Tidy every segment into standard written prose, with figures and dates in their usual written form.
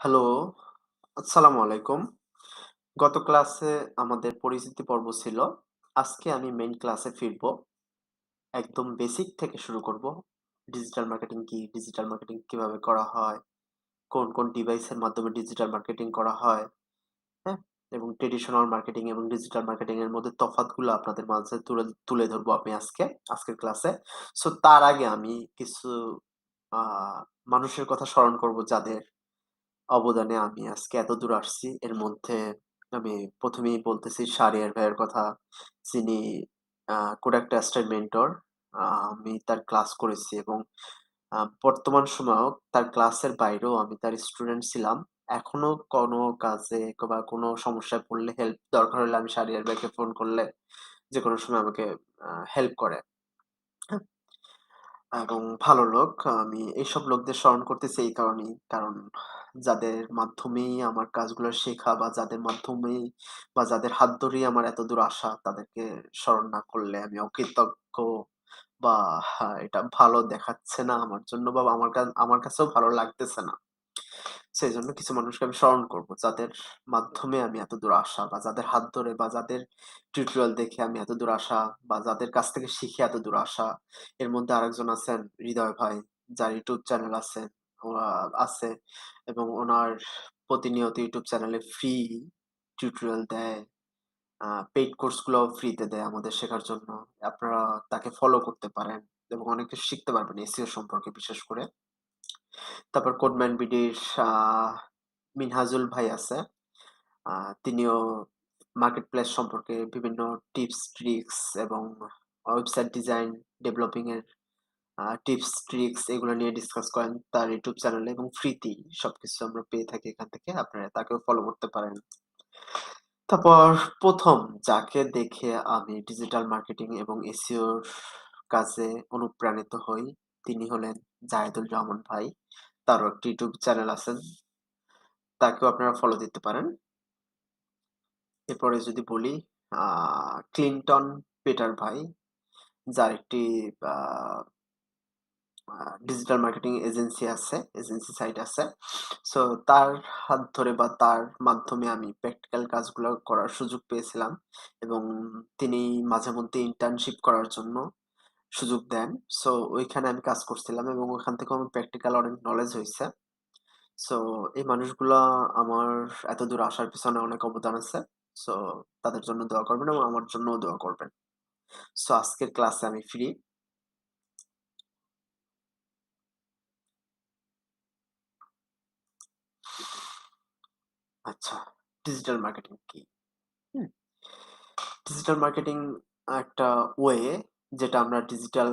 Hello, আসসালামু আলাইকুম। গত ক্লাসে আমাদের পরিচিতি পর্ব ছিল। আজকে আমি মেইন ক্লাসে ফিরবো। একদম বেসিক থেকে শুরু করব। ডিজিটাল মার্কেটিং কি? ডিজিটাল মার্কেটিং কিভাবে করা হয়? কোন ডিভাইসের মাধ্যমে ডিজিটাল মার্কেটিং করা হয়? হ্যাঁ? এবং ট্র্যাডিশনাল মার্কেটিং এবং ডিজিটাল মার্কেটিং এর মধ্যে তফাৎগুলো আপনাদের মাঝে তুলে তুলে ধরবো আমি আজকের ক্লাসে। সো তার আগে আমি কিছু আ মানুষের কথা স্মরণ করব যাদের অবদানে আমি আজকে এতদূর আসছি। এর মধ্যে আমি ১ম এই বলতেছি শাহরিয়ার ভাইয়ের কথা। যিনি কোডাক টেস্টের মেন্টর। আমি তার ক্লাস করেছি এবং বর্তমান সময়েও তার ক্লাসের বাইরেও আমি তার স্টুডেন্ট ছিলাম। এখনো কোনো কাজে বা কোনো সমস্যায় পড়লে হেল্প দরকার হলে আমি শাহরিয়ার ভাইকে ফোন করলে যেকোনো সময় আমাকে হেল্প করে। হ্যাঁ? এবং ভালো লোক। আমি এইসব লোকদের স্মরণ করতেছি এই কারণেই। কারণ যাদের মাধ্যমেই আমার কাজগুলো শেখা বা যাদের মাধ্যমেই বা যাদের হাত ধরেই আমার এতদূর আসা, তাদেরকে স্মরণ না করলে আমি অকৃতজ্ঞ বা এটা ভালো দেখাচ্ছে না আমার জন্য বা আমার কাছেও ভালো লাগতেছে না। সেজন্য কিছু মানুষকে আমি স্মরণ করব, যাদের মাধ্যমে আমি এতদূর আসা বা যাদের হাত ধরে বা যাদের টিউটোরিয়াল দেখে আমি এতদূর আসা বা যাদের কাছ থেকে শিখে এতদূর আসা। এর মধ্যে আরেকজন আছেন হৃদয় ভাই, যার ইউটিউব চ্যানেল আছে এবং উনার প্রতিনিয়ত ইউটিউব চ্যানেলে ফ্রি টিউটোরিয়াল দেয়। পেইড কোর্স গুলাও ফ্রিতে দেয় আমাদের শেখার জন্য। আপনারা তাকে ফলো করতে পারেন এবং অনেক কিছু শিখতে পারবেন এসইও সম্পর্কে বিশেষ করে। তারপর কোডম্যান বিডির আ মিনহাজুল ভাই আছে। আ তিনিও মার্কেট প্লেস সম্পর্কে বিভিন্ন টিপস, ট্রিকস এবং ওয়েবসাইট ডিজাইন, ডেভেলপিং এর টিপস, ট্রিকস এগুলো নিয়ে ডিসকাস করেন তার ইউটিউব চ্যানেলে এবং ফ্রিতেই সবকিছু আমরা পেয়ে থাকি এখান থেকে। আপনারা তাকেও ফলো করতে পারেন। তারপর ১ম যাকে দেখে আমি ডিজিটাল মার্কেটিং এবং এসইও র কাজে অনুপ্রাণিত হই, তিনি হলেন জাহেদুল রহমান ভাই। তারও একটি ইউটিউব চ্যানেল আছে। তাকেও আপনারা ফলো দিতে পারেন। এরপরে যদি বলি আ ক্লিনটন পিটার ভাই, যার একটি আ আ ডিজিটাল মার্কেটিং এজেন্সি সাইট আছে। সো তার হাত ধরে বা তার মাধ্যমে আমি প্র্যাকটিক্যাল কাজগুলো করার সুযোগ পেয়েছিলাম এবং তিনি মাঝেমধ্যে ইন্টার্নশিপ করার জন্য সুযোগ দেন। সো ওইখানে আমি কাজ করছিলাম এবং ওখান থেকেও আমার প্র্যাকটিক্যাল অনেক নলেজ হইছে। সো এই মানুষগুলা আমার এতদূর আসার পিছনে অনেক অবদান আছে। সো তাদের জন্য দোয়া করবেন এবং আমার জন্যও দোয়া করবেন। সো আজকের ক্লাসে আমি ফ্রি। আচ্ছা, ডিজিটাল মার্কেটিং কি? হুম? ডিজিটাল মার্কেটিং একটা ওয়ে, যেটা আমরা ডিজিটাল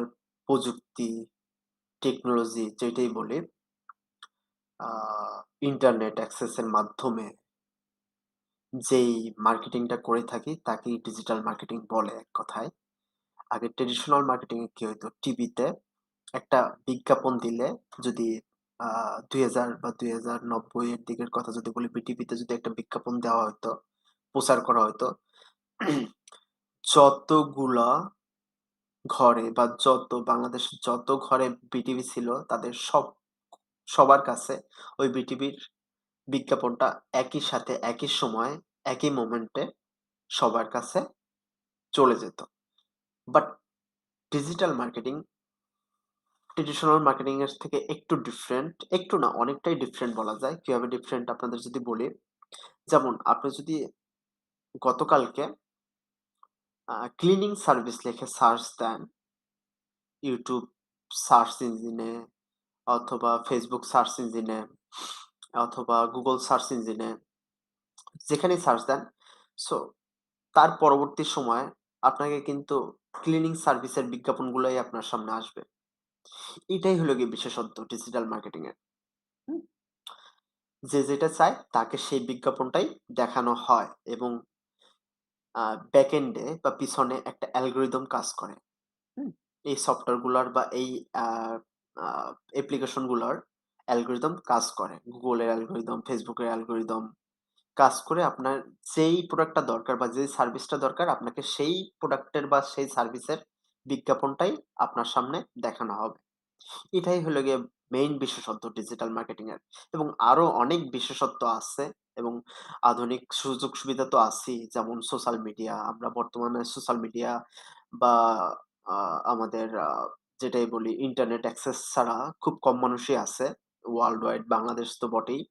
প্রযুক্তি, টেকনোলজি যেটাই বলি, আ ইন্টারনেট অ্যাক্সেস এর মাধ্যমে যেই মার্কেটিংটা করে থাকি তাকেই ডিজিটাল মার্কেটিং বলে এক কথায়। আগে ট্র্যাডিশনাল মার্কেটিং এ কি হইতো? টিভিতে একটা বিজ্ঞাপন দিলে যদি আ ২০০০ বা ২০৯০ এর দিকের কথা যদি বলি, বিটিভিতে যদি একটা বিজ্ঞাপন দেওয়া হইতো, প্রচার করা হইতো, যতগুলা ঘরে বা বাংলাদেশের যত ঘরে বিটিভি ছিল তাদের সবার কাছে ওই বিটিভির বিজ্ঞাপনটা একই সাথে, একই সময়ে, একই মোমেন্টে সবার কাছে চলে যেত। But digital marketing traditional marketing এর থেকে একটু ডিফারেন্ট, একটু না অনেকটাই ডিফারেন্ট বলা যায়। কিভাবে ডিফারেন্ট আপনাদের যদি বলি, যেমন আপনি যদি গতকালকে ক্লিনিং সার্ভিস লিখে সার্চ দেন YouTube সার্চ ইঞ্জিনে অথবা Facebook সার্চ ইঞ্জিনে অথবা Google সার্চ ইঞ্জিনে, যেখানেই সার্চ দেন, সো তার পরবর্তী সময়ে আপনাকে কিন্তু ক্লিনিং সার্ভিসের বিজ্ঞাপনগুলাই আপনার সামনে আসবে। এটাই হলো গিয়ে বিশেষত্ব ডিজিটাল মার্কেটিং এর। হুম? যে যেটা চায় তাকে সেই বিজ্ঞাপনটাই দেখানো হয় এবং ব্যাকএন্ড এ বা পিছনে একটা অ্যালগরিদম কাজ করে। হুম? এই সফটওয়্যার গুলার বা এই আ আ অ্যাপ্লিকেশন গুলার অ্যালগরিদম কাজ করে। Google এর অ্যালগরিদম, Facebook এর অ্যালগরিদম কাজ করে আপনার যেই প্রোডাক্টটা দরকার বা যেই সার্ভিসটা দরকার আপনাকে সেই প্রোডাক্টের বা সেই সার্ভিসের বিজ্ঞাপনটাই আপনার সামনে দেখানো হবে। এটাই হলো গিয়ে মেইন বিশেষত্ব ডিজিটাল মার্কেটিং এর। এবং আরো অনেক বিশেষত্ব আছে এবং আধুনিক সুযোগ সুবিধা তো আছেই। যেমন সোশ্যাল মিডিয়া। আমরা বর্তমানে সোশ্যাল মিডিয়া বা আমাদের যেটাই বলি ইন্টারনেট অ্যাক্সেস ছাড়া খুব কম মানুষই আছে। ওয়ার্লড ওয়াইড বাংলাদেশ তো বটেই।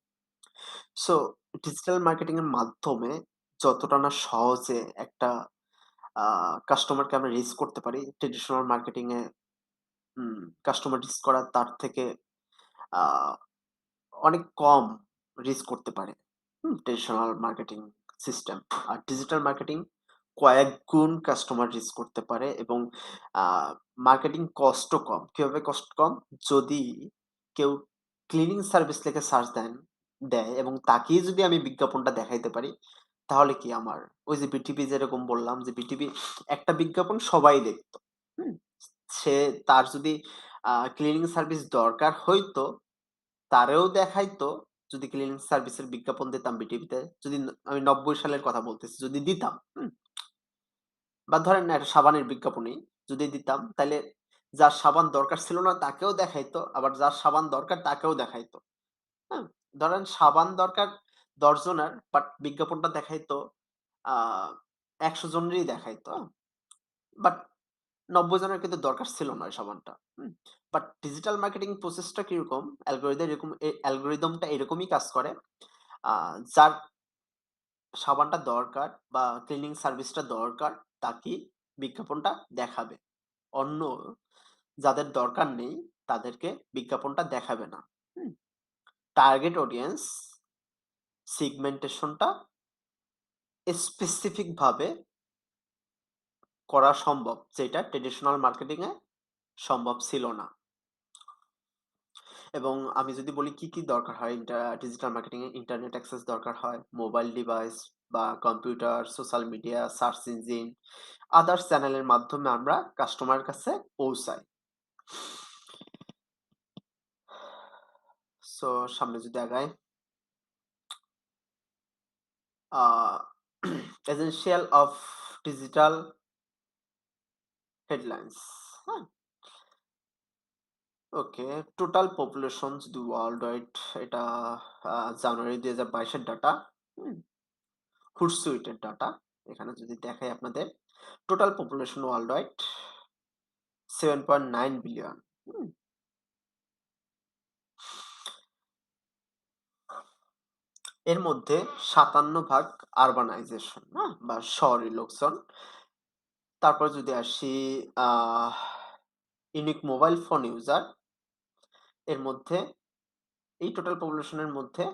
সো ডিজিটাল মার্কেটিং এর মাধ্যমে যতটা না সহজে একটা আ কাস্টমারকে আমরা রিচ করতে পারি, ট্র্যাডিশনাল মার্কেটিং এ কাস্টমার রিচ করা তার থেকে আ অনেক কম রিচ করতে পারে। Traditional marketing system. আর ডিজিটাল মার্কেটিং কয়েক গুণ কাস্টমার রিচ করতে পারে এবং আ মার্কেটিং কস্টও কম। কিভাবে কস্ট কম? যদি কেউ ক্লিনিং সার্ভিস লিখে সার্চ দেয় এবং তাকেই যদি আমি বিজ্ঞাপনটা দেখাইতে পারি, তাহলে কি আমার ওই যে বিটিভি যেরকম বললাম যে বিটিভি একটা বিজ্ঞাপন সবাই দেখত। হুম? সে তার যদি ক্লিনিং সার্ভিস দরকার হইতো তারেও দেখাইতো যদি ক্লিনিং সার্ভিসের বিজ্ঞাপন দিতাম বিটিভিতে। যদি আমি ৯০ সালের কথা বলতেছি। যদি দিতাম, বা ধরেন না একটা সাবানের বিজ্ঞাপনই যদি দিতাম, তাইলে যার সাবান দরকার ছিল না তাকেও দেখাইতো, আবার যার সাবান দরকার তাকেও দেখাইতো। হ্যাঁ? ধরেন সাবান দরকার ১০ জনের বাট বিজ্ঞাপনটা দেখাইতো আ ১০০ জনেরই দেখাইতো। বাট ৯০ জনের কিন্তু দরকার ছিল না ওই সাবানটা। বাট ডিজিটাল মার্কেটিং প্রসেসটা কিরকম? অ্যালগরিদমটা এরকমই কাজ করে। আ যার সাবানটা দরকার বা ক্লিনিং সার্ভিসটা দরকার তাকেই বিজ্ঞাপনটা দেখাবে। অন্য যাদের দরকার নেই তাদেরকে বিজ্ঞাপনটা দেখাবে না। হুম? টার্গেট অডিয়েন্স সেগমেন্টেশনটা স্পেসিফিক ভাবে করা সম্ভব। যেটা ট্র্যাডিশনাল মার্কেটিং এ সম্ভব ছিল না। এবং আমি যদি বলি কি দরকার হয় ডিজিটাল মার্কেটিং এ ইন্টারনেট অ্যাক্সেস দরকার হয়, মোবাইল ডিভাইস বা computer, social media, search engine, others চ্যানেলের মাধ্যমে আমরা কাস্টমারের কাছে পৌঁছাই। সো সামনে যদি আগাই, আ essential of digital headlines, হ্যাঁ? ওকে, টোটাল পপুলেশন যদি ওয়ার্লড ওয়াইড এটা জানুয়ারি ২০২২ এর ডাটা, হুম? হুটসুইট এর ডাটা। এখানে যদি দেখাই আপনাদের total population world wide 7.9 billion. হুম? এর মধ্যে ৫৭ আরবানাইজেশন, হ্যাঁ? বা শহরি লোকজন। তারপর যদি আসি আহ ইউনিক মোবাইল ফোন ইউজার এর মধ্যে এই টোটাল পপুলেশনের মধ্যে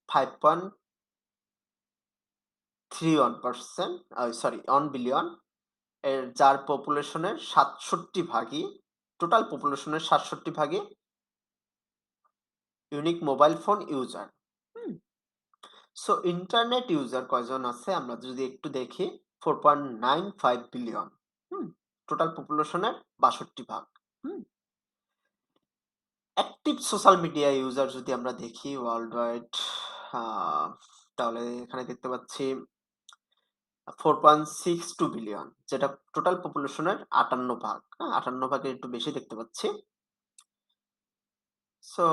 5.31% সরি 1 বিলিয়ন এর যার পপুলেশনের ৬৭ ভাগই টোটাল পপুলেশনের ৬৭ ভাগই ইউনিক মোবাইল ফোন ইউজার। হুম? সো ইন্টারনেট ইউজার কয়জন আছে আমরা যদি একটু দেখি 4.95 বিলিয়ন। হুম? টোটাল পপুলেশনের ৬২ ভাগ। হুম? অ্যাক্টিভ সোশ্যাল মিডিয়া ইউজার যদি আমরা দেখি ওয়ার্লড ওয়াইড আ তাহলে এখানে দেখতে পাচ্ছি 4.62 বিলিয়ন যেটা টোটাল পপুলেশনের ৫৮ ভাগ। হ্যাঁ? ৫৮ ভাগের একটু বেশি দেখতে পাচ্ছি। সো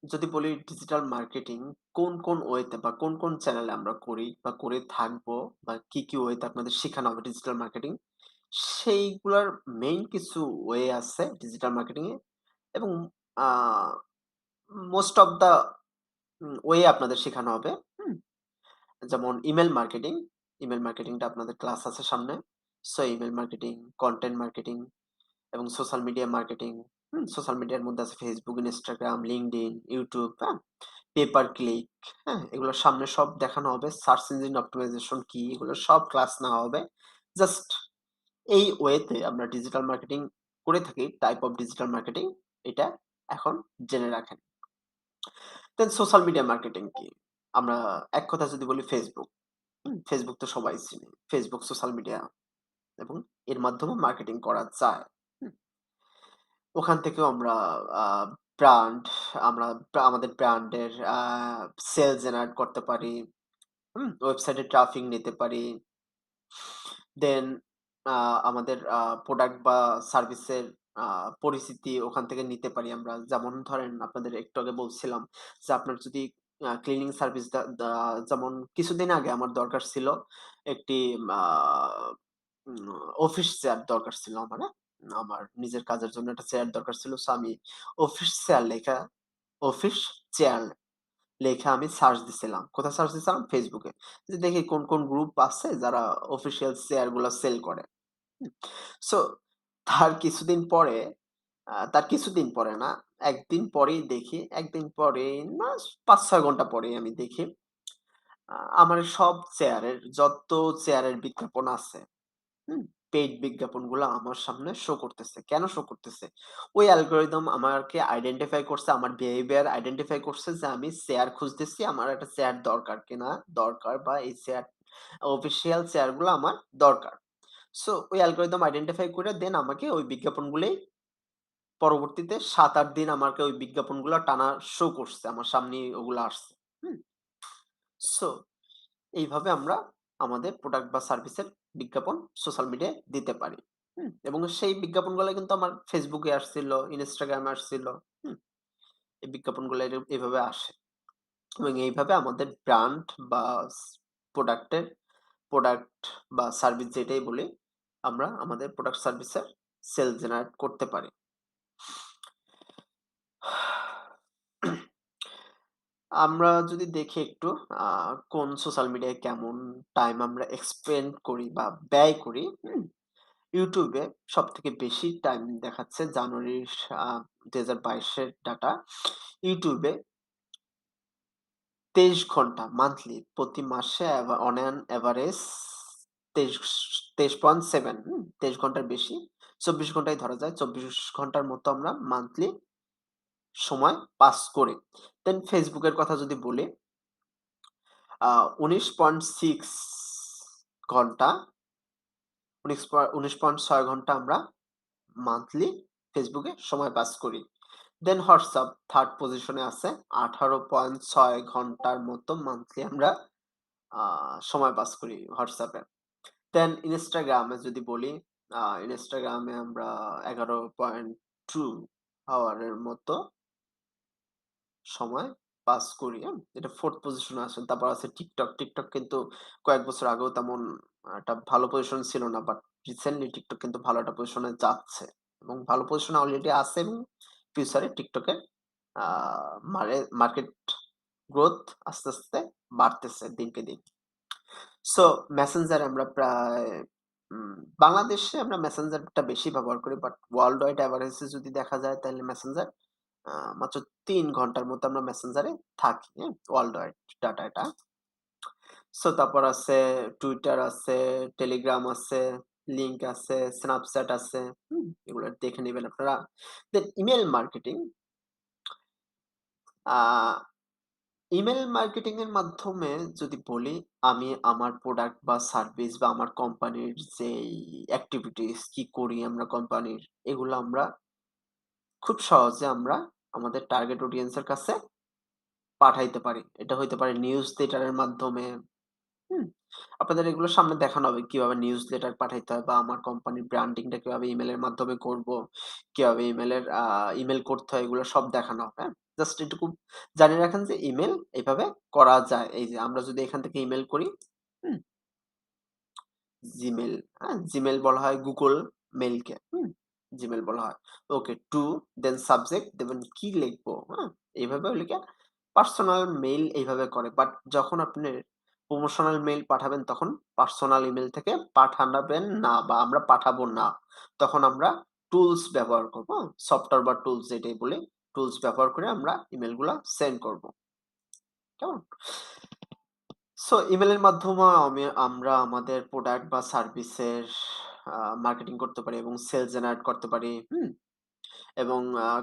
যদি বলি ডিজিটাল মার্কেটিং কোন ওয়েতে বা কোন চ্যানেলে আমরা করি বা করে থাকবো বা কি ওয়েতে আপনাদের শেখানো হবে ডিজিটাল মার্কেটিং, সেইগুলার মেইন কিছু ওয়ে আছে ডিজিটাল মার্কেটিং এ এবং uh most of the way আপনাদের শেখানো হবে। হুম? যেমন ইমেইল মার্কেটিং, ইমেইল মার্কেটিংটা আপনাদের ক্লাস আছে সামনে। So email marketing, content marketing এবং সোশ্যাল মিডিয়া মার্কেটিং। সোশ্যাল মিডিয়ার মধ্যে আছে Facebook, Instagram, LinkedIn, YouTube, হ্যাঁ? পে পার ক্লিক, হ্যাঁ? এগুলোর সামনে সব দেখানো হবে। সার্চ ইঞ্জিন অপ্টিমাইজেশন কি এগুলো সব ক্লাস নেওয়া হবে। জাস্ট এই ওয়েতে আমরা ডিজিটাল মার্কেটিং করে থাকি, টাইপ অফ ডিজিটাল মার্কেটিং এটা এখন জেনে রাখেন। দেন সোশ্যাল মিডিয়া মার্কেটিং কি? আমরা এক কথায় যদি বলি Facebook, Facebook তো সবাই চিনে। Facebook সোশ্যাল মিডিয়া এবং এর মাধ্যমে মার্কেটিং করা যায়। হুম? ওখান থেকেও আমরা আ ব্র্যান্ড আমরা আমাদের ব্র্যান্ডের সেল জেনারেট করতে পারি। ওয়েবসাইটে ট্রাফিক নিতে পারি। দেন আ আমাদের প্রোডাক্ট বা সার্ভিসের আ পরিচিতি ওখান থেকে নিতে পারি আমরা। যেমন ধরেন আপনাদের একটু আগে বলছিলাম যে আপনার যদি ক্লিনিং সার্ভিস যেমন কিছুদিন আগে আমার দরকার ছিল একটি আ উম অফিস চেয়ার দরকার ছিল আমার, হ্যাঁ? আমার নিজের কাজের জন্য একটা চেয়ার দরকার ছিল। সো আমি অফিস চেয়ার লেখা অফিস চেয়ার লেখা আমি সার্চ দিছিলাম। কোথায় সার্চ দিছিলাম? Facebook এ। যে দেখি কোন গ্রুপ আছে যারা অফিসিয়াল চেয়ার গুলা সেল করে। হুম? সো তার কিছুদিন পরে তার কিছুদিন পরে না, ১ দিন পরেই দেখি, ১ দিন পরেই না ৫-৬ ঘন্টা পরেই আমি দেখি আমার সব যত চেয়ারের বিজ্ঞাপন আছে, হুম? পেইড বিজ্ঞাপনগুলো আমার সামনে শো করতেছে। কেন শো করতেছে? ওই অ্যালগরিদম আমাকে আইডেন্টিফাই করছে, আমার বিহেভিয়ার আইডেন্টিফাই করছে যে আমি চেয়ার খুঁজতেছি, আমার একটা চেয়ার দরকার কিনা দরকার বা এই চেয়ার অফিসিয়াল চেয়ারগুলো আমার দরকার। সো ওই অ্যালগরিদম আইডেন্টিফাই করে দেন আমাকে ওই বিজ্ঞাপনগুলোই পরবর্তীতে ৭-৮ দিন আমাকে ওই বিজ্ঞাপনগুলা টানা শো করছে। আমার সামনেই ওগুলা আসছে। হুম? সো এইভাবে আমরা আমাদের প্রোডাক্ট বা সার্ভিসের বিজ্ঞাপন সোশ্যাল মিডিয়ায় দিতে পারি। হুম? এবং সেই বিজ্ঞাপনগুলা কিন্তু আমার Facebook এ আসছিল, Instagram এ আসছিল। হুম? এই বিজ্ঞাপনগুলা এভাবে আসে। এবং এইভাবে আমাদের ব্র্যান্ড বা স প্রোডাক্টের প্রোডাক্ট বা সার্ভিস যেটাই বলি, আমরা আমাদের প্রোডাক্ট সার্ভিসের সেল জেনারেট করতে পারি। আমরা যদি দেখি একটু আ কোন সোশ্যাল মিডিয়ায় কেমন টাইম আমরা এক্সপেন্ড করি বা ব্যয় করি, হুম? YouTube এ সবথেকে বেশি টাইম দেখাচ্ছে জানুয়ারির ২০২২ এর ডাটা। YouTube এ ২৩ ঘন্টা মান্থলি প্রতি মাসে অন অ্যান এভারেজ ২৩ ২৩.৭ ২৩ ঘন্টার বেশি। ২৪ ঘন্টাই ধরা যায়। ২৪ ঘন্টার মতো আমরা মান্থলি সময় পাস করি। দেন Facebook এর কথা যদি বলি ১৯.৬ ঘন্টা ১৯.৬ ঘন্টা আমরা মান্থলি Facebook এ সময় পাস করি। দেন WhatsApp 3rd পজিশনে আছে। ১৮.৬ ঘন্টার মতো মান্থলি আমরা আ সময় পাস করি WhatsApp এ। দেন Instagram এ যদি বলি, Instagram এ আমরা ১১.২ আওয়ারের মতো সময় পাস করি, হ্যাঁ? এটা 4th পজিশনে আসে। তারপর আছে TikTok। TikTok কিন্তু কয়েক বছর আগেও তেমন একটা ভালো পজিশন ছিল না। বাট রিসেন্টলি TikTok কিন্তু ভালো একটা পজিশনে যাচ্ছে এবং ভালো পজিশনে অলরেডি আছে এবং ফিউচারে TikTok এর আ মার্কেট গ্রোথ আস্তে বাড়তেছে দিনকে দিন। সো মেসেঞ্জার আমরা প্রায় উম বাংলাদেশে আমরা মেসেঞ্জারটা বেশি ব্যবহার করি। বাট ওয়ার্লড ওয়াইড এভারেজ এ যদি দেখা যায় তাহলে মেসেঞ্জার মাত্র ৩ ঘন্টার মতো আমরা মেসেঞ্জারে থাকি, হ্যাঁ? ওয়ার্লড ওয়াইড ডাটা এটা। সো তারপর আছে Twitter আছে, Telegram আছে, লিঙ্ক আছে, Snapchat আছে, হুম? এগুলো দেখে নিবেন আপনারা। দেন ইমেইল মার্কেটিং আ ইমেইল মার্কেটিং এর মাধ্যমে যদি বলি, আমি আমার প্রোডাক্ট বা সার্ভিস বা আমার কোম্পানির যেই এক্টিভিটিস কি করি আমরা কোম্পানির, এগুলো আমরা খুব সহজে আমরা আমাদের টার্গেট অডিয়েন্স এর কাছে পাঠাইতে পারি। এটা হইতে পারে নিউজ লেটারের মাধ্যমে, হুম? আপনাদের এগুলো সামনে দেখানো হবে কিভাবে নিউজ লেটার পাঠাইতে হয় বা আমার কোম্পানির ব্র্যান্ডিংটা কিভাবে ইমেইলের মাধ্যমে করব, কিভাবে ইমেইল করতে হয় এগুলো সব দেখানো হবে, হ্যাঁ? জাস্ট এটুকু জানিয়ে রাখেন যে ইমেইল এভাবে করা যায়। এই যে আমরা যদি এখান থেকে ইমেইল করি, হুম? Gmail, হ্যাঁ? Gmail বলা হয় Google মেইলকে, হুম? Gmail বলা হয়। ওকে টু দেন সাবজেক্ট দেবেন কি লিখবো, হ্যাঁ? এভাবেও লিখে পার্সোনাল মেইল এইভাবে করে। বাট যখন আপনি প্রমোশনাল মেইল পাঠাবেন তখন পার্সোনাল ইমেইল থেকে পাঠাবেন না বা আমরা পাঠাবো না। তখন আমরা টুলস ব্যবহার করব, হ্যাঁ? সফটওয়্যার বা টুলস যেটাই বলি, টুলস ব্যবহার করে আমরা ইমেইলগুলা সেন্ড করব। কেমন? সো ইমেইলের মাধ্যমেও আমরা আমাদের প্রোডাক্ট বা সার্ভিসের মার্কেটিং করতে পারি এবং সেল জেনারেট করতে পারি, হুম? এবং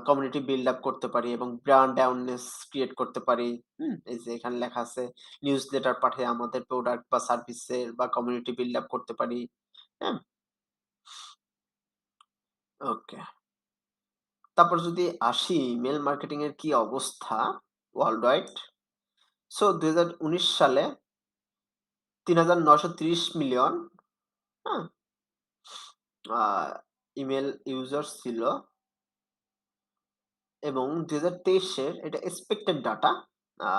কমিউনিটি বিল্ড আপ করতে পারি এবং ব্র্যান্ড অ্যাওয়ারনেস ক্রিয়েট করতে পারি, হুম? এই যে এখানে লেখা আছে নিউজলেটার পাঠিয়ে আমাদের প্রোডাক্ট বা সার্ভিসের বা কমিউনিটি বিল্ড আপ করতে পারি, হ্যাঁ? ওকে। তারপর যদি আসি ইমেইল মার্কেটিং এর কি অবস্থা ওয়ার্লড ওয়াইড? সো ২০১৯ সালে ৩,৯৩০ মিলিয়ন, হ্যাঁ? ইমেল ইউজার ছিল এবং ২০২৩ এর এটা এক্সপেক্টেড ডাটা আ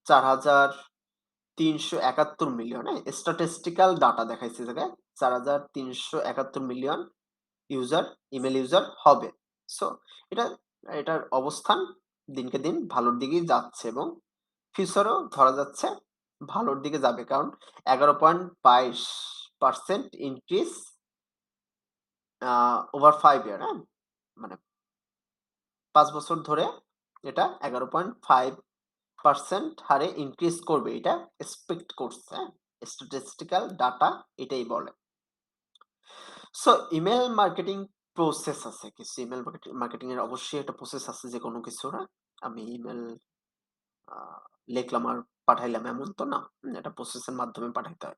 ৪,৩৭১ মিলিয়ন, হ্যাঁ? স্ট্যাটিস্টিক্যাল ডাটা দেখাইছে এই জায়গায়। ৪,৩৭১ মিলিয়ন ইউজার, ইমেল ইউজার হবে। সো এটা এটার অবস্থান দিনকে দিন ভালোর দিকেই যাচ্ছে এবং ফিউচারেও ধরা যাচ্ছে ভালোর দিকে যাবে। কারণ ১১.২২% ইনক্রিজ আ ওভার 5 ইয়ার, হ্যাঁ? মানে ৫ বছর ধরে এটা ১১.৫% হারে ইনক্রিজ করবে। এটা এক্সপেক্ট করছে, হ্যাঁ? স্ট্যাটিস্টিক্যাল ডাটা এটাই বলে। সো ইমেইল মার্কেটিং প্রসেস আছে। কিছু ইমেইল মার্কেটিং এর অবশ্যই একটা প্রসেস আছে যেকোনো কিছুর, হ্যাঁ? আমি ইমেইল আ লিখলাম আর পাঠাইলাম এমন তো না। এটা প্রসেসের মাধ্যমে পাঠাইতে হয়।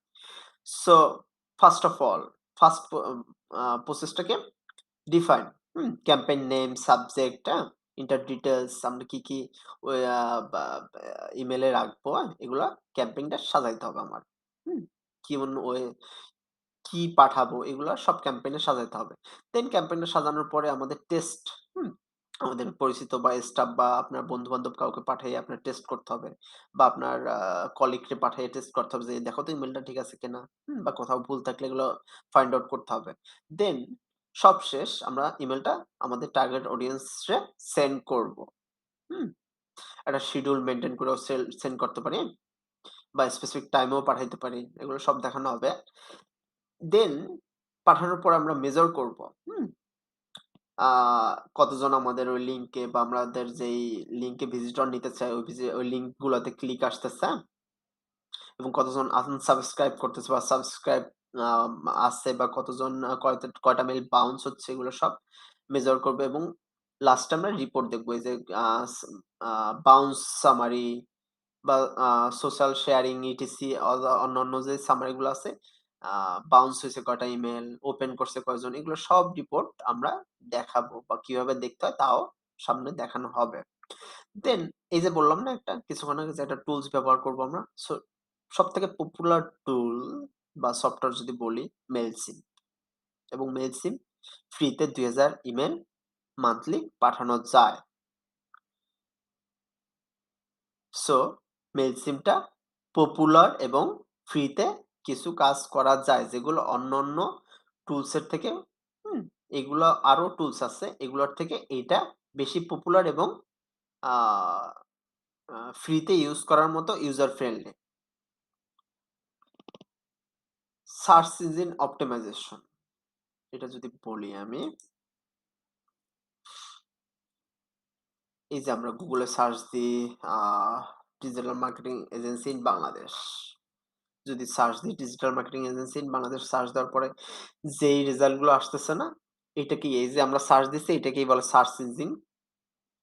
So first of all first প প্রসেসটাকে ডিফাইন, ক্যাম্পেইন নেম, সাবজেক্ট, হ্যাঁ? এন্টার ডিটেইলস আমরা কি, কি ওই বা বা ইমেইলে রাখবো, হ্যাঁ? এগুলা ক্যাম্পেইনটা সাজাইতে হবে আমার। হুম? কেমন ওয়ে কি পাঠাবো এগুলা সব ক্যাম্পেইনে সাজাইতে হবে। দেন ক্যাম্পেইনটা সাজানোর পরে আমাদের টেস্ট, হুম? আমাদের পরিচিত বা স্টাফ বা আপনার বন্ধু-বান্ধব কাউকে পাঠাইয়ে আপনার টেস্ট করতে হবে। বা আপনার কলিগকে পাঠিয়ে টেস্ট করতে হবে যে, "দেখো তো ইমেইলটা ঠিক আছে কিনা?" বা কোথাও ভুল থাকলে এগুলো ফাইন্ড আউট করতে হবে। দেন সবশেষ আমরা ইমেইলটা আমাদের টার্গেট অডিয়েন্স রে সেন্ড করব। হুম? একটা শিডিউল মেইনটেইন করেও সেন্ড করতে পারি বা স্পেসিফিক টাইমেও পাঠাইতে পারি। এগুলো সব দেখানো হবে। দেন পাঠানোর পর আমরা মেজার করব। হুম? আ কতজন আমাদের ওই লিঙ্কে বা আমাদের যেই লিঙ্কে ভিজিটর নিতে চায় ওই লিঙ্ক গুলাতে ক্লিক আসতেছে এবং কতজন আনসাবস্ক্রাইব করতেছে বা সাবস্ক্রাইব আম আছে বা কতজন কয়টা মেইল বাউন্স হচ্ছে এগুলো সব মেজার করবে এবং লাস্টে আমরা রিপোর্ট দেখব। এই যে আ স আ বাউন্স সামারি বা সোশ্যাল শেয়ারিং ইটিসি অন্যান্য যে সামারি গুলো আছে, আ বাউন্স হইছে কয়টা ইমেইল, ওপেন করছে কয়জন, এগুলো সব রিপোর্ট আমরা দেখাবো বা কিভাবে দেখতে হয় তাও সামনে দেখানো হবে। দেন এই যে বললাম না একটা কিছুক্ষণ আগে যে একটা টুলস ব্যবহার করব আমরা। সো সবথেকে পপুলার টুল বা সফটওয়্যার যদি বলি মেইলচিম এবং মেইলচিম ফ্রিতে ২০০০ ইমেইল মান্থলি পাঠানো যায়। সো মেইলচিমটা পপুলার এবং ফ্রিতে কিছু কাজ করা যায় যেগুলো অন্যান্য টুলস এর থেকে, হুম? এগুলো আরো টুলস আছে। এগুলোর থেকে এইটা বেশি পপুলার এবং আ ফ্রিতে ইউজ করার মতো user friendly. Search engine optimisation এটা যদি বলি আমি, এই যে আমরা Google এ সার্চ দিই a digital marketing agency in Bangladesh. যদি সার্চ দিই digital marketing agency in Bangladesh search দেওয়ার পরে যেই রেজাল্ট গুলো আসতেছে না, এটাকেই এই যে আমরা সার্চ দিচ্ছি এটাকেই বলে সার্চ ইঞ্জিন।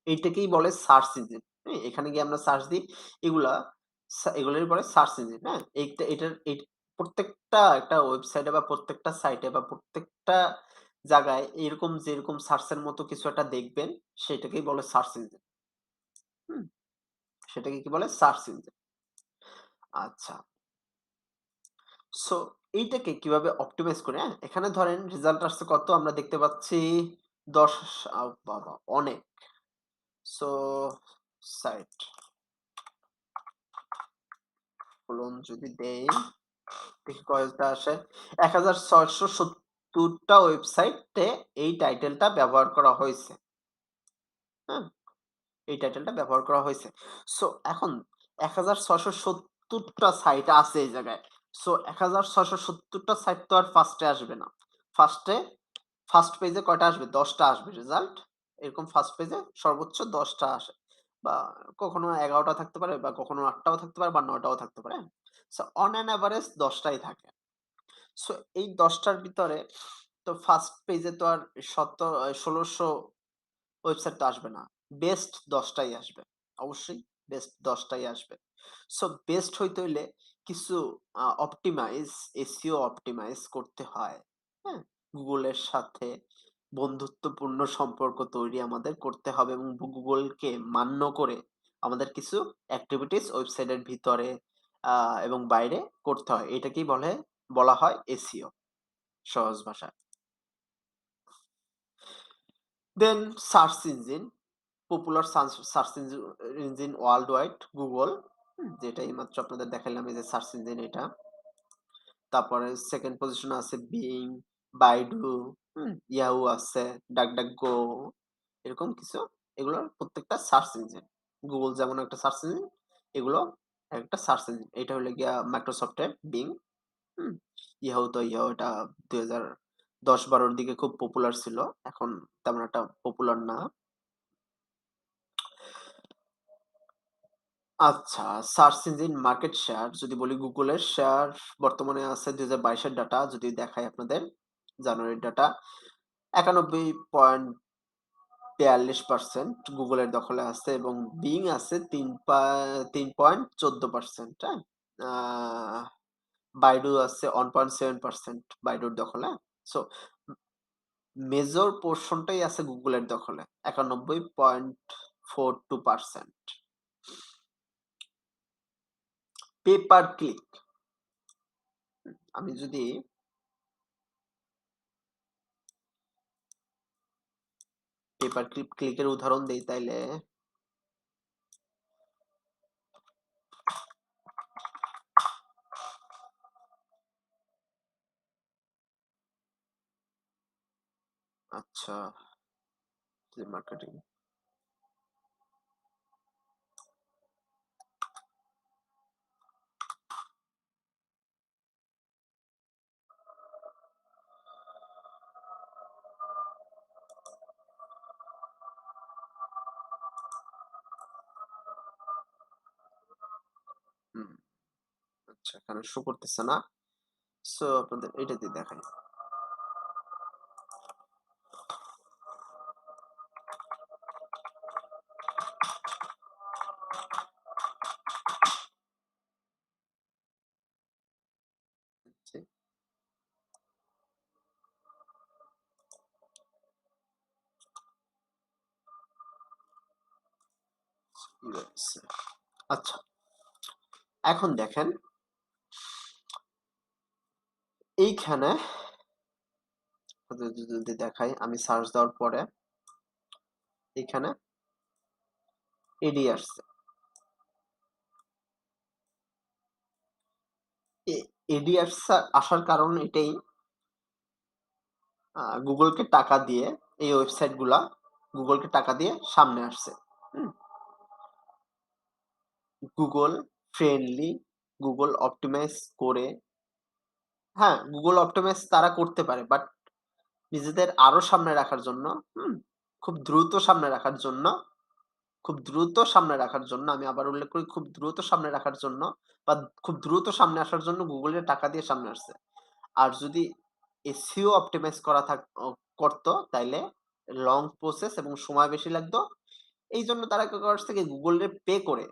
এইটাকেই বলে সার্চ ইঞ্জিন। হ্যাঁ? এখানে গিয়ে আমরা সার্চ দিই এগুলা এগুলোরই বলে সার্চ ইঞ্জিন। হ্যাঁ? এটার প্রত্যেকটা একটা ওয়েবসাইটে বা প্রত্যেকটা সাইটে বা প্রত্যেকটা জায়গায় এরকম যেরকম সার্চ এর মতো কিছু একটা দেখবেন সেটাকেই বলে সার্চ ইঞ্জিন। হুম? সেটাকে কি বলে? Search engine. আচ্ছা। সো এইটাকে কিভাবে অপ্টিমাইজ করে, হ্যাঁ? এখানে ধরেন রেজাল্ট আসছে কত? আমরা দেখতে পাচ্ছি ১০ বাবা! অনেক। সো সাইট ফলন যদি দেই, দেখি কয়টা আসে। ১৬৭০ টা ওয়েবসাইটে এই টাইটেলটা ব্যবহার করা হইছে। হ্যাঁ? এই টাইটেলটা ব্যবহার করা হয়েছে। সো এখন ১৬৭০ টা সাইট আছে এই জায়গায়। সো ১৬৭০ টা সাইট তো আর ফার্স্ট এ আসবে না। ফার্স্ট এ ফার্স্ট পেজে কয়টা আসবে? ১০ টা আসবে রেজাল্ট। এরকম ফার্স্ট পেজে সর্বোচ্চ ১০ টা আসে। বা কখনো ১১ টা থাকতে পারে বা কখনো ৮ টাও থাকতে পারে বা ৯ টাও থাকতে পারে। হ্যাঁ? সো অন অ্যান এভারেজ ১০ টাই থাকে। সো এই ১০ টার ভিতরে তো ফার্স্ট পেজে তো আর ১৬০০ ওয়েবসাইট তো আসবে না। বেস্ট ১০ টাই আসবে। অবশ্যই বেস্ট ১০ টাই আসবে। সো বেস্ট হইতে হইলে কিছু এসইও অপটিমাইজ করতে হয়। হ্যাঁ? Google এর সাথে বন্ধুত্বপূর্ণ সম্পর্ক তৈরি আমাদের করতে হবে এবং Google কে মান্য করে আমাদের কিছু এক্টিভিটিস ওয়েবসাইটের ভিতরে আ এবং বাইরে করতে হয়। এটাকেই বলা হয় এসইও সহজ ভাষায়। Then search engine, popular search engine world wide Google, যেটা এইমাত্র আপনাদের দেখাইলাম এই যে সার্চ ইঞ্জিন এটা। তারপরে সেকেন্ড পজিশনে আছে বিং, বাইডু, ইয়াহু আছে, ডাকডাকগো, এরকম কিছু। এগুলোর প্রত্যেকটা সার্চ ইঞ্জিন। গুগল যেমন একটা সার্চ ইঞ্জিন, এগুলো একটা সার্চ ইঞ্জিন। এটা হলো গিয়া মাইক্রোসফটের বিং। হুম? ইয়াহু এটা ২০১০-১২ র দিকে খুব পপুলার ছিল। এখন তেমন একটা পপুলার না। আচ্ছা, সার্চ ইঞ্জিন মার্কেট শেয়ার যদি বলি গুগলের শেয়ার বর্তমানে আছে ২০২২ এর ডাটা যদি দেখাই আপনাদের, জানুয়ারির ডাটা ৯১.৪২% গুগলের দখলে আছে এবং বিং আছে ৩.১৪%, হ্যাঁ? আ বাইডু আছে 1.7% বাইডুর দখলে। সো মেজর পোরশনটাই আছে গুগলের দখলে ৯১.৪২%। পে পার ক্লিক, আমি যদি পে পার ক্লিকের উদাহরণ দেই তাইলে আচ্ছা, মার্কেটিং হুম, আচ্ছা এখানে শো করতেছে না। সো আপনাদের এটা দিয়ে দেখাই। জি, ইউএসএ। আচ্ছা, এখন দেখেন এইখানে যদি দেখাই আমি সার্চ দেওয়ার পরে এখানে এডি আসছে। এ এডি আসার কারণ এটাই, গুগলকে টাকা দিয়ে এই ওয়েবসাইট গুলা গুগলকে টাকা দিয়ে সামনে আসছে। হুম? গুগল ফ্রেন্ডলি, গুগল অপটিমাইজ করে, হ্যাঁ, গুগল অপটিমাইজ তারা করতে পারে বাট নিজেদের আরো সামনে রাখার জন্য, হুম? খুব দ্রুত সামনে রাখার জন্য, খুব দ্রুত সামনে রাখার জন্য, আমি আবার উল্লেখ করি খুব দ্রুত সামনে রাখার জন্য বা খুব দ্রুত সামনে আসার জন্য গুগলের টাকা দিয়ে সামনে আসছে। আর যদি এসইও অপটিমাইজ করা করত তাইলে লং প্রসেস এবং সময় বেশি লাগতো। এইজন্য তারা কি করছে কি গুগলে পে করে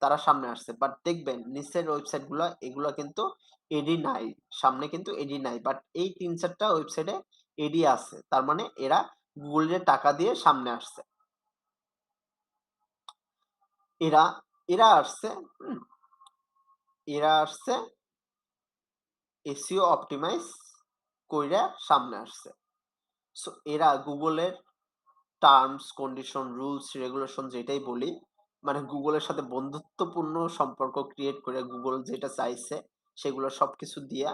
তারা সামনে আসছে। বাট দেখবেন নিচের ওয়েবসাইট গুলা এগুলা কিন্তু এডি নাই। সামনে কিন্তু এডি নাই। বাট এই ৩-৪ টা ওয়েবসাইটে এডি আছে। তার মানে এরা গুগলের টাকা দিয়ে সামনে আসছে। এরা এরা আসছে, হুম? এরা আসছে এসইও অপটিমাইজ কইরা সামনে আসছে। সো এরা গুগলের টার্মস, কন্ডিশন, রুলস, রেগুলেশন যেটাই বলি, মানে গুগলের সাথে বন্ধুত্বপূর্ণ সম্পর্ক ক্রিয়েট করে গুগল যেটা চাইছে সেগুলো সবকিছু দিয়া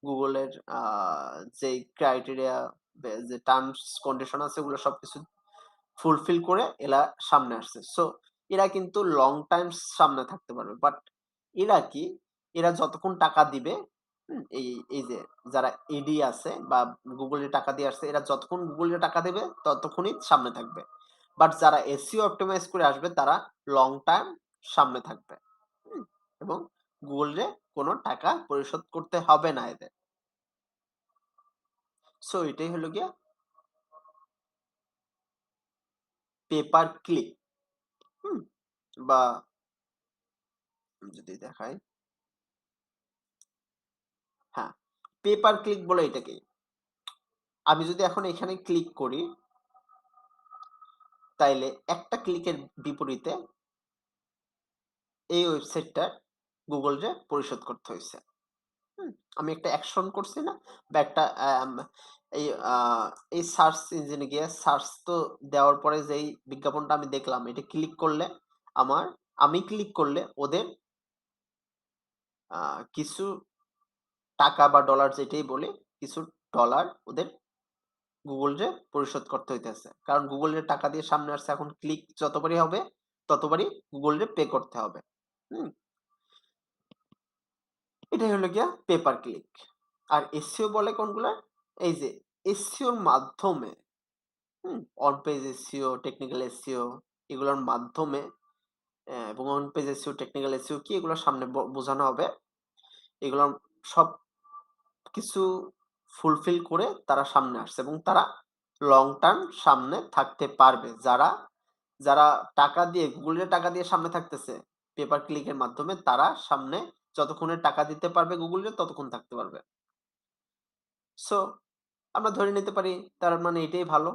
গুগলের যেই ক্রাইটেরিয়া যে টার্মস কন্ডিশন আছে ওগুলো সবকিছু ফুলফিল করে এরা সামনে আসছে। সো এরা কিন্তু লং টাইম সামনে থাকতে পারবে। বাট এরা কি? এরা যতক্ষণ টাকা দিবে, এই যে যারা এডি আছে বা গুগলে টাকা দিয়ে আসছে, এরা যতক্ষণ গুগলে টাকা দেবে ততক্ষণই সামনে থাকবে। বাট যারা এসইও অপটিমাইজ করে আসবে তারা লং টার্ম সামনে থাকবে। হুম? এবং গুগলে কোনো টাকা পরিশোধ করতে হবে না এদের। সো এটাই হলো গিয়া পে পার ক্লিক। হুম? বা যদি দেখাই, হ্যাঁ, পে পার ক্লিক বলে এটাকে। আমি যদি এখন এখানে ক্লিক করি, তাইলে একটা ক্লিকের বিপরীতে এই ওয়েবসাইটটা গুগলরে পরিশোধ করতে হইছে। হুম? আমি একটা অ্যাকশন করছি না? বা একটা এই আ এই সার্চ ইঞ্জিনে গিয়ে সার্চ তো দেওয়ার পরে যেই বিজ্ঞাপনটা আমি দেখলাম এটা ক্লিক করলে আমার আমি ক্লিক করলে ওদের আ কিছু টাকা বা ডলার যেটাই বলি, কিছু ডলার ওদের গুগলরে পরিশোধ করতে হইতেছে। কারণ গুগলের টাকা দিয়ে সামনে আসছে এখন ক্লিক যতবারই হবে ততবারই গুগলরে পে করতে হবে। হুম? এটাই হলো গিয়া পে পার ক্লিক। আর SEO বলে কোনগুলা? এই যে SEO র মাধ্যমে on page SEO, technical SEO এগুলোর মাধ্যমে এবং on page SEO, technical SEO কি এগুলোর সামনে বোঝানো হবে। এগুলো সবকিছু ফুলফিল করে তারা সামনে আসছে এবং তারা লং টার্ম সামনে থাকতে পারবে। যারা টাকা দিয়ে গুগলের টাকা দিয়ে সামনে থাকতেছে, পে পার ক্লিক এর মাধ্যমে তারা সামনে যতক্ষণে টাকা দিতে পারবে গুগলরে ততক্ষণ থাকতে পারবে। সো আমরা ধরে নিতে পারি তার মানে এটাই ভালো।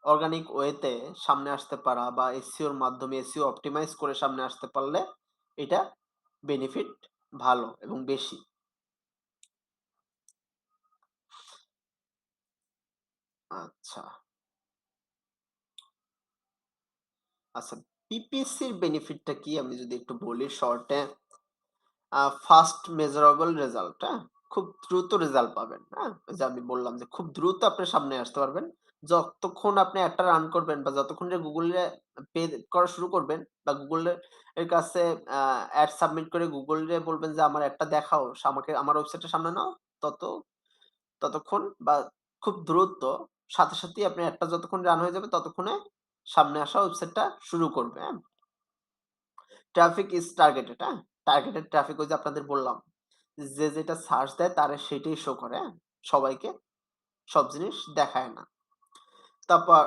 অর্গানিক ওয়েতে সামনে আসতে পারা বা SEO র মাধ্যমে SEO অপটিমাইজ করে সামনে আসতে পারলে এটা বেনিফিট ভালো এবং বেশি। আচ্ছা, আচ্ছা PPC র বেনিফিটটা কি আমি যদি একটু বলি শর্টে ফাস্ট মেজারেবল রেজাল্ট, হ্যাঁ? খুব দ্রুত রেজাল্ট পাবেন, হ্যাঁ? ওই যে আমি বললাম যে খুব দ্রুত আপনি সামনে আসতে পারবেন। যতক্ষণ আপনি অ্যাডটা রান করবেন বা যতক্ষণ যে Google-এ পে করা শুরু করবেন বা Google এর কাছে অ্যাড সাবমিট করে Google-রে বলবেন যে আমার অ্যাডটা দেখাও, আমাকে আমার ওয়েবসাইটের সামনে নাও। তত ততক্ষণ বা খুব দ্রুত সাথে সাথেই আপনি অ্যাডটা যতক্ষণ রান হয়ে যাবে ততক্ষণে সামনে আসা ওয়েবসাইটটা শুরু করবে, হ্যাঁ? ট্রাফিক ইস টার্গেটেড, হ্যাঁ? টার্গেটেড ট্রাফিক ওই যে আপনাদের বললাম। যে যেটা সার্চ দেয় তারে সেটাই শো করে, হ্যাঁ? সবাইকে সব জিনিস দেখায় না। তারপর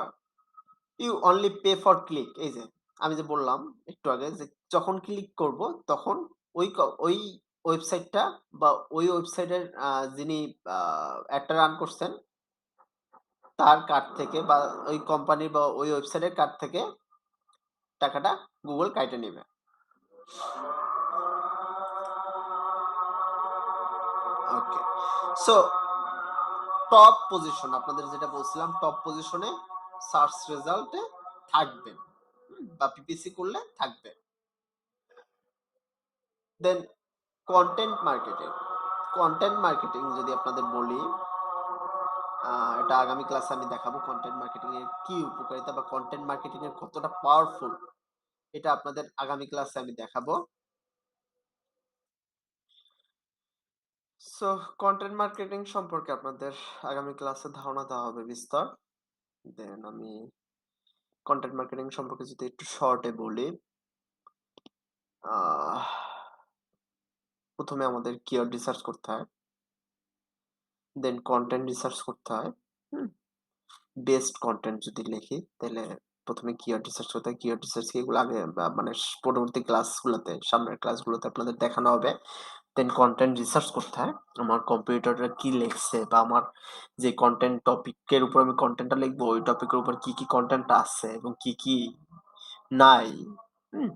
you only pay for click এই যে আমি যে বললাম একটু আগে যে যখন ক্লিক করব তখন ওই ওয়েবসাইটটা বা ওই ওয়েবসাইটের যিনি অ্যাডটা রান করছেন তার কার্ড থেকে বা ওই কোম্পানি বা ওই ওয়েবসাইটের কার্ড থেকে টাকাটা গুগল কাইটে নিবে। ওকে। সো টপ পজিশন আপনাদের যেটা বলছিলাম টপ পজিশনে সার্চ রেজাল্টে থাকবেন। বা পিপিসি করলে থাকবে। দেন কনটেন্ট মার্কেটিং। কনটেন্ট মার্কেটিং যদি আপনাদের বলি, এটা আগামী ক্লাসে আমি দেখাবো কনটেন্ট মার্কেটিং এর কি উপকারিতা বা কনটেন্ট মার্কেটিং এর কতটা পাওয়ারফুল এটা আপনাদের আগামী ক্লাসে আমি দেখাবো। সো কনটেন্ট মার্কেটিং সম্পর্কে আপনাদের আগামী ক্লাসে ধারণা দেওয়া হবে বিস্তর। দেন আমি কনটেন্ট মার্কেটিং সম্পর্কে যদি একটু শর্টে বলি, আহ ১ম এ আমাদের কিওয়ার্ড রিসার্চ করতে হয়। দেন কনটেন্ট রিসার্চ করতে হয়। হুম? বেস্ট কনটেন্ট যদি লিখি তাইলে ১ম এ কিওয়ার্ড রিসার্চ করতে হয়। কিওয়ার্ড রিসার্চ কি এগুলো আগে মানে পরবর্তী ক্লাসগুলোতে সামনের ক্লাসগুলোতে আপনাদের দেখানো হবে। দেন কনটেন্ট রিসার্চ করতে হয়। আমার কম্পিটিটররা কি লিখছে বা আমার যে কনটেন্ট টপিকের উপর আমি কনটেন্টটা লিখবো ওই টপিকের উপর কি কনটেন্ট আছে এবং কি নাই। হুম?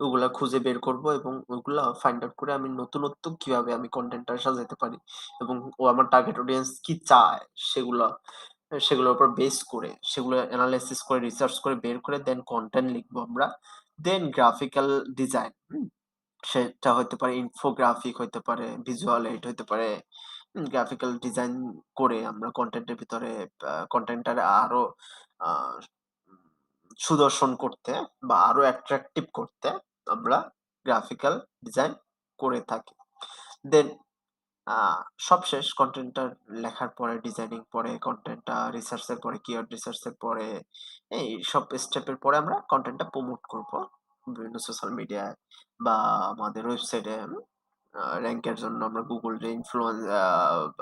ওগুলা খুঁজে বের করব এবং ওগুলা ফাইন্ড আউট করে আমি নতুনত্ব কিভাবে আমি কনটেন্টটা সাজাতে পারি এবং ও আমার টার্গেট অডিয়েন্স কি চায় সেগুলা সেগুলোর উপর বেস করে সেগুলো এনালাইসিস করে রিসার্চ করে বের করে দেন কনটেন্ট লিখবো আমরা। দেন গ্রাফিক্যাল ডিজাইন সেটা হইতে পারে ইনফোগ্রাফিক হইতে পারে, ভিজুয়াল এইড হইতে পারে। গ্রাফিক্যাল ডিজাইন করে আমরা কনটেন্টের ভিতরে কনটেন্টটারে আরো আ উম সুদর্শন করতে বা আরো অ্যাট্রাকটিভ করতে আমরা গ্রাফিক্যাল ডিজাইন করে থাকি। দেন আ সবশেষ কনটেন্টটা লেখার পরে ডিজাইনিং পরে কনটেন্টটা রিসার্চ এর পরে কিওয়ার্ড রিসার্চ এর পরে এইসব স্টেপের পরে আমরা কনটেন্টটা প্রমোট করব বিভিন্ন সোশ্যাল মিডিয়ায় বা আমাদের ওয়েবসাইটে র‍্যাংকের জন্য আমরা Google রে ইনফ্লুয়েন্স আ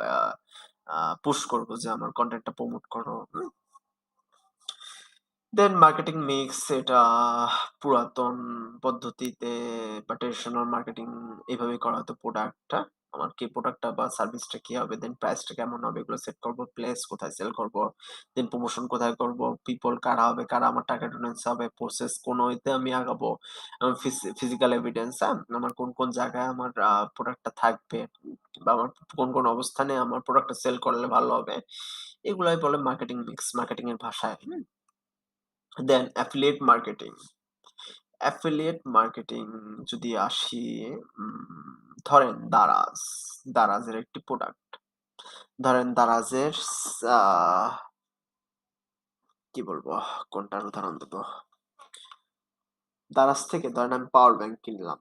আ আ পুশ করব যে আমার কনটেন্টটা প্রমোট করো। দেন মার্কেটিং মিক্স এটা পুরাতন পদ্ধতিতে বা ট্রেডিশনাল মার্কেটিং এভাবেই করা হতো প্রোডাক্টটা। আমার কি প্রোডাক্টটা বা সার্ভিসটা কি হবে, দেন প্রাইসটা কেমন হবে এগুলো সেট করব। প্লেস কোথায় সেল করব, দেন প্রমোশন কোথায় করব, পিপল কারা হবে, কারা আমার টার্গেট অডিয়েন্স হবে, প্রসেস কোন ওয়েতে আমি আগাবো, ফিজিক্যাল এভিডেন্স, হ্যাঁ? আমার কোন জায়গায় আমার প্রোডাক্টটা থাকবে বা আমার কোন অবস্থানে আমার প্রোডাক্টটা সেল করলে ভালো হবে। এগুলাই বলে মার্কেটিং মিক্স, মার্কেটিং এর ভাষায়। দেন অ্যাফিলিয়েট মার্কেটিং যদি আসি, ধরেন দারাজের একটি প্রোডাক্ট। ধরেন দারাজের আহ কি বলবো? কোনটার উদাহরণ দেব? দারাজ থেকে ধরেন আমি পাওয়ার ব্যাংক কিনলাম।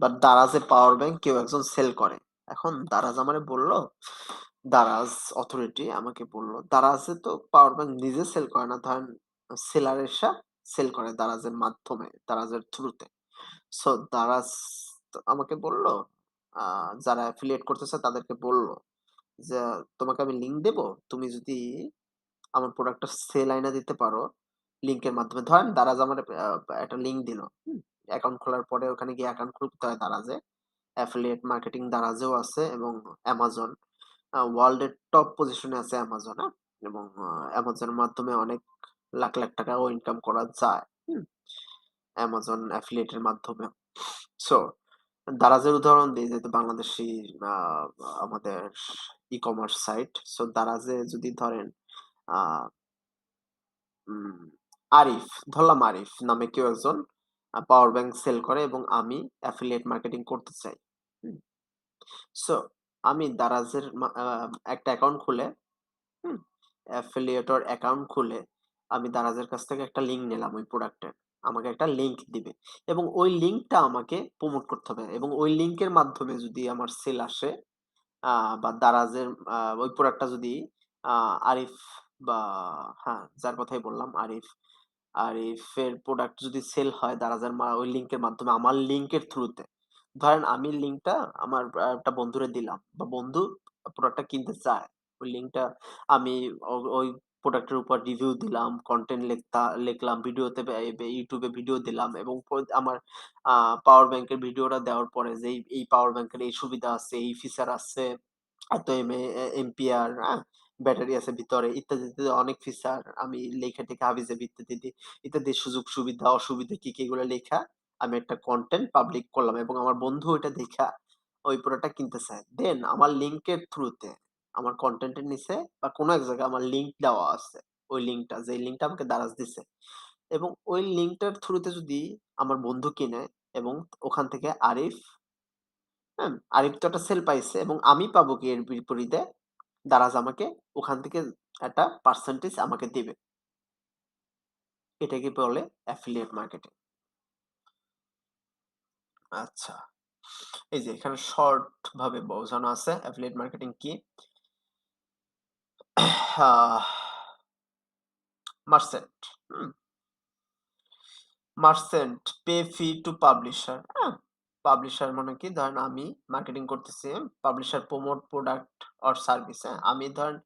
বাট দারাজের পাওয়ার ব্যাংক কেউ একজন সেল করে। এখন দারাজ আমারে বলল, দারাজ অথরিটি আমাকে বলল, দারাজে তো পাওয়ার ব্যাংক নিজে সেল করে না। ধরেন সেলার এসে সেল করে দারাজের মাধ্যমে, দারাজের থ্রুতে। সো দারাজ আমাকে বলল, যারা অ্যাফিলিয়েট করতেছে তাদেরকে বলল যে, "তোমাকে আমি লিংক দেবো। তুমি যদি আমার প্রোডাক্টটা সেল আইনা দিতে পারো লিংকের মাধ্যমে।" ধরেন দারাজ আমার একটা লিংক দিল। অ্যাকাউন্ট খোলার পরে ওখানে গিয়ে অ্যাকাউন্ট খুলতে হয় দারাজে। অ্যাফিলিয়েট মার্কেটিং দারাজেও আছে এবং অ্যামাজন ওয়ার্ল্ড এর টপ পজিশনে আছে অ্যামাজন, হ্যাঁ? এবং অ্যামাজনের মাধ্যমে অনেক লাখ, লাখ টাকাও ইনকাম করা যায়। অ্যামাজন অ্যাফিলিয়েটের মাধ্যমে। সো দারাজের উদাহরণ দিই যেহেতু বাংলাদেশী আ আমাদের ই-কমার্স সাইট। সো দারাজে যদি ধরেন আ উম আরিফ, ধরলাম আরিফ নামে কেউ একজন পাওয়ার ব্যাংক সেল করে এবং আমি অ্যাফিলিয়েট মার্কেটিং করতে চাই। হুম? সো আমি দারাজের একটা অ্যাকাউন্ট খুলে, হুম? অ্যাফিলিয়েটর অ্যাকাউন্ট খুলে আমি দারাজের কাছ থেকে একটা লিংক নিলাম ওই প্রোডাক্টের। আমাকে একটা লিংক দিবে এবং ওই লিংকটা আমাকে প্রমোট করতে হবে এবং ওই লিংকের মাধ্যমে যদি আমার সেল আসে, আ বা দারাজের ওই প্রোডাক্টটা যদি আ আরিফ বা হ্যাঁ, যার কথাই বললাম আরিফ। আরিফের প্রোডাক্ট যদি সেল হয় দারাজের ওই লিংকের মাধ্যমে আমার লিংকের থ্রুতে। ধরেন আমি লিংকটা আমার একটা বন্ধুরে দিলাম বা বন্ধু প্রোডাক্টটা কিনতে চায়। ওই লিংকটা আমি ওই প্রোডাক্টের উপর রিভিউ দিলাম, কনটেন্ট লিখলাম, ভিডিওতে YouTube এ ভিডিও দিলাম এবং আমার আ পাওয়ার ব্যাংকের ভিডিওটা দেওয়ার পরে যে এই পাওয়ার ব্যাংকের এই সুবিধা আছে, এই ফিচার আছে, এত এম্পিয়ার, হ্যাঁ? ব্যাটারি আছে ভিতরে ইত্যাদি, ইত্যাদি অনেক ফিচার আমি লেখা-টেখা হাবিজাবি ইত্যাদি, ইত্যাদি সুযোগ সুবিধা, অসুবিধা কি, কি এগুলো লেখা আমি একটা কনটেন্ট পাবলিক করলাম এবং আমার বন্ধু ওইটা দেইখা ওই প্রোডাক্টটা কিনতে চায়। দেন আমার লিংকের থ্রুতে আমার কনটেন্টের নিচে বা কোনো এক জায়গায় আমার লিংক দেওয়া আছে। ওই লিংকটা, যেই লিংকটা আমাকে দারাজ দিছে এবং ওই লিংকটার থ্রুতে যদি আমার বন্ধু কিনে এবং ওখান থেকে আরিফ, হ্যাঁ? আরিফ তো একটা সেল পাইছে এবং আমি পাবো কি এর বিপরীতে? দারাজ আমাকে ওখান থেকে একটা পার্সেন্টেজ আমাকে দিবে। এটাকে বলে অ্যাফিলিয়েট মার্কেটিং। আচ্ছা। এই যে এখানে শর্ট ভাবে বোঝানো আছে অ্যাফিলিয়েট মার্কেটিং কি? আহ মার্চেন্ট, হুম? Merchant pay fee to publisher, হ্যাঁ? পাবলিশার মানে কি? ধরেন আমি মার্কেটিং করতেছি, publisher promote product or service, হ্যাঁ? আমি ধরেন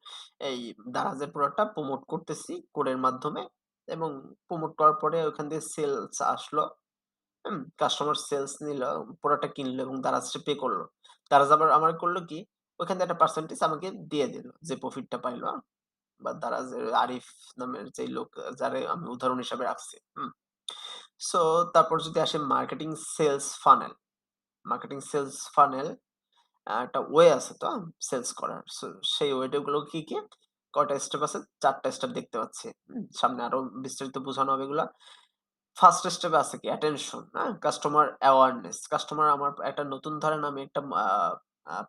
এই দারাজের প্রোডাক্টটা প্রমোট করতেছি কোডের মাধ্যমে এবং প্রমোট করার পরে ওখান থেকে সেলস আসলো। কাস্টমার সেলস নিল, প্রোডাক্টটা কিনলো এবং দারাজ সে পে করলো। দারাজ আবার আমার করলো কি? ওইখান থেকে একটা পার্সেন্টেজ আমাকে দিয়ে দিল। যে প্রফিটটা পাইলো, বা দারাজের আরিফ নামের যেই লোক যারে আমি উদাহরণ হিসাবে রাখছি। সো তারপর যদি আসে marketing sales funnel. Marketing sales funnel একটা ওয়ে আছে তো সেলস করার। সো সেই ওয়েটা গুলো কি, কি? কয়টা স্টেপ আছে? ৪ টা স্টেপ দেখতে পাচ্ছি। সামনে আরো বিস্তারিত বোঝানো হবে এগুলা। ফার্স্ট স্টেপে আছে কি অ্যাটেনশন, হ্যাঁ? Customer awareness. কাস্টমার আমার একটা নতুন ধরেন আমি একটা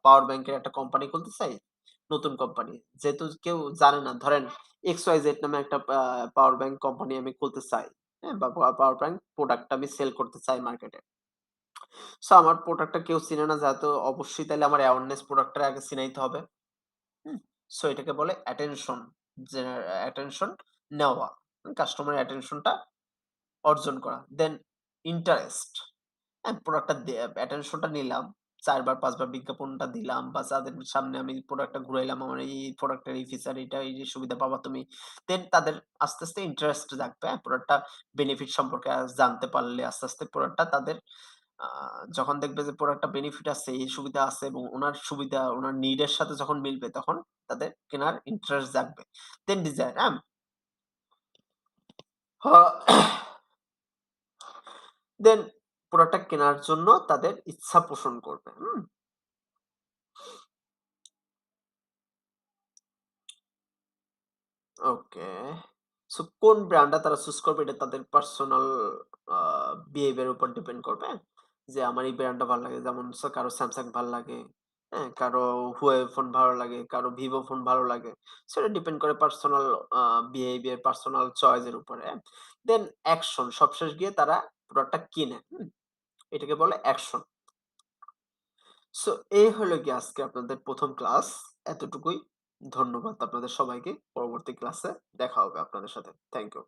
পাওয়ার ব্যাংকের একটা কোম্পানি খুলতে চাই। নতুন কোম্পানি। যেহেতু কেউ জানে না ধরেন XYZ নামে একটা পাওয়ার ব্যাংক কোম্পানি আমি খুলতে চাই। হ্যাঁ? বা পাওয়ার ব্যাংক প্রোডাক্ট আমি সেল করতে চাই মার্কেটে। সো আমার প্রোডাক্টটা কেউ চিনে না যেহেতু অবশ্যই তাইলে আমার অ্যাওয়ারনেস প্রোডাক্টটার আগে চিনাইতে হবে। হুম? সো এটাকে বলে অ্যাটেনশন। যে অ্যাটেনশন নেওয়া। কাস্টমারের অ্যাটেনশনটা অর্জন করা। দেন ইন্টারেস্ট। হ্যাঁ? প্রোডাক্টটা অ্যাটেনশনটা নিলাম। ৪ বার ৫ বার বিজ্ঞাপনটা দিলাম বা যাদের সামনে আমি প্রোডাক্টটা ঘুরাইলাম, আমার এই প্রোডাক্টের এই ফিচার এইটা, এই যে সুবিধা পাবা তুমি। দেন তাদের আস্তে, আস্তে ইন্টারেস্ট জাগবে, হ্যাঁ? প্রোডাক্টটা বেনিফিট সম্পর্কে জানতে পারলে আস্তে, আস্তে প্রোডাক্টটা তাদের আ যখন দেখবে যে প্রোডাক্টটা বেনিফিট আছে, এই সুবিধা আছে এবং উনার সুবিধা উনার নিড এর সাথে যখন মিলবে তখন তাদের কেনার ইন্টারেস্ট জাগবে। দেন ডিজায়ার, হ্যাঁ? দেন প্রোডাক্টটা কেনার জন্য তাদের ইচ্ছা পোষণ করবে। ওকে। সো কোন ব্র্যান্ডটা তারা চুজ করবে এটা তাদের পার্সোনাল আ বিহেভিয়ার এর উপর ডিপেন্ড করবে। যে আমার এই ব্র্যান্ডটা ভাল লাগে। যেমন কারো Samsung ভাল লাগে, হ্যাঁ? কারো Huawei ফোন ভালো লাগে, কারো Vivo ফোন ভালো লাগে। সো এটা ডিপেন্ড করে পার্সোনাল আ বিহেভিয়ার, পার্সোনাল চয়েস এর উপরে, হ্যাঁ? দেন অ্যাকশন সবশেষ গিয়ে তারা প্রোডাক্টটা কিনে, হুম? এটাকে বলে অ্যাকশন। সো এই হলো গিয়ে আজকে আপনাদের ১ম ক্লাস। এতটুকুই। ধন্যবাদ আপনাদের সবাইকে। পরবর্তী ক্লাসে দেখা হবে আপনাদের সাথে। Thank you.